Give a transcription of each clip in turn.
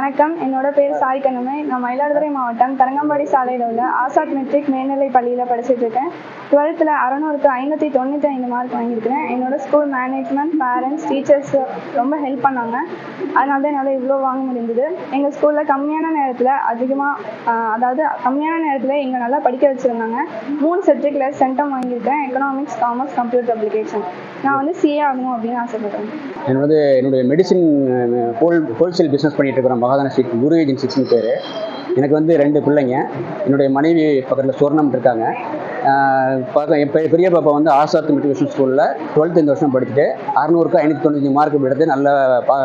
வணக்கம். என்னோட பேர் சாய் கண்ணம்மை. நான் மயிலாடுதுறை மாவட்டம் தரங்கம்பாடி சாலையில் உள்ள ஆசாத் மெட்ரிக் மேல்நிலை பள்ளியில் படிச்சுட்டு இருக்கேன். 12th 600க்கு 595 மார்க் வாங்கியிருக்கிறேன். என்னோட ஸ்கூல் மேனேஜ்மெண்ட், பேரண்ட்ஸ், டீச்சர்ஸ் ரொம்ப ஹெல்ப் பண்ணாங்க. அதனால தான் என்னால் இவ்வளோ வாங்க முடிந்தது. எங்கள் ஸ்கூலில் கம்மியான நேரத்தில் எங்களை நல்லா படிக்க வச்சுருந்தாங்க. 3 சப்ஜெக்டில் சென்டம் வாங்கியிருக்கேன். Economics, commerce, computer application. நான் வந்து சிஏ ஆகணும் அப்படின்னு ஆசைப்பட்றேன். என்னுடைய மெடிசின் ஹோல்சேல் பிஸ்னஸ் பண்ணிட்டு இருக்கிற மகாதான ஸ்ட்ரீட் குரு ஏஜென்சிஸ்னு பேர். எனக்கு 2 பிள்ளைங்க. என்னுடைய மனைவி பக்கத்தில் சொர்ணம் இருக்காங்க. என் பெரிய பாப்பா ஆசாத் மெட்ரிகுலேஷன் ஸ்கூலில் 12th இந்த வருஷம் படிச்சுட்டு 600க்கு 595 மார்க் எடுத்து நல்ல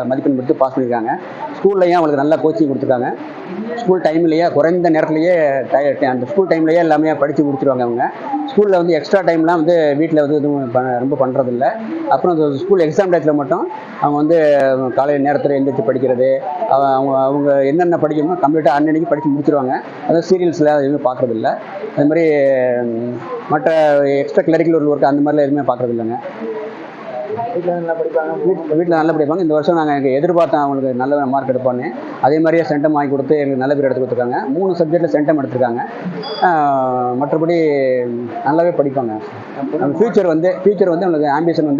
மதிப்பெண் எடுத்து பாஸ் பண்ணியிருக்காங்க. ஸ்கூல்லையும் அவங்களுக்கு நல்லா கோச்சிங் கொடுத்துருக்காங்க. ஸ்கூல் டைம்லேயே குறைந்த நேரத்துலேயே அந்த ஸ்கூல் டைம்லேயே எல்லாமே படித்து முடிச்சிருவாங்க. அவங்க ஸ்கூலில் எக்ஸ்ட்ரா டைம்லாம் வீட்டில் எதுவும் ரொம்ப பண்ணுறதில்ல. அப்புறம் ஸ்கூல் எக்ஸாம் டயத்தில் மட்டும் அவங்க காலையில் நேரத்தில் எழுந்திரிச்சு படிக்கிறது, அவங்க என்னென்ன படிக்கணுமோ கம்ப்ளீட்டாக அன்னன்னைக்கு படித்து முடிச்சிருவாங்க. அதாவது சீரியல்ஸில் எதுவுமே பார்க்குறதில்ல. அது மாதிரி மற்ற எக்ஸ்ட்ரா கிளரிக்குலர் ஒர்க் அந்த மாதிரிலாம் எதுவுமே பார்க்குறதில்லைங்க. வீட்டில் நல்லா படிப்பாங்க. இந்த வருஷம் நாங்கள் எதிர்பார்த்தோம் அவங்களுக்கு நல்ல மார்க் எடுப்பான்னு. அதே மாதிரியே சென்டம் வாங்கி கொடுத்து எங்களுக்கு நல்ல பேர் எடுத்து கொடுத்துருக்காங்க. 3 சப்ஜெக்டில் சென்டம் எடுத்திருக்காங்க. மற்றபடி நல்லாவே படிப்பாங்க. ஃபியூச்சர் அவங்களுக்கு ஆம்பிஷன்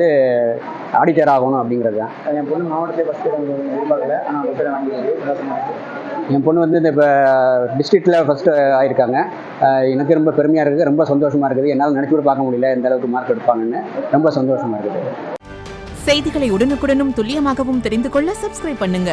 ஆடிட்டர் ஆகணும் அப்படிங்கிறது தான். என் பொண்ணு மாவட்டத்தை ஃபஸ்ட்டு எதிர்பார்க்கல, ஆனால் ஃபஸ்ட்டு வாங்கிடுது. என் பொண்ணு இப்போ டிஸ்ட்ரிக்டில் ஃபஸ்ட்டு ஆகியிருக்காங்க. எனக்கு ரொம்ப பெருமையாக இருக்குது, ரொம்ப சந்தோஷமாக இருக்குது. என்னால் நினச்சி கூட பார்க்க முடியல இந்த அளவுக்கு மார்க் எடுப்பாங்கன்னு. ரொம்ப சந்தோஷமாக இருக்குது. செய்திகளை உடனுக்குடனும் துல்லியமாகவும் தெரிந்து கொள்ள சப்ஸ்கிரைப் பண்ணுங்க.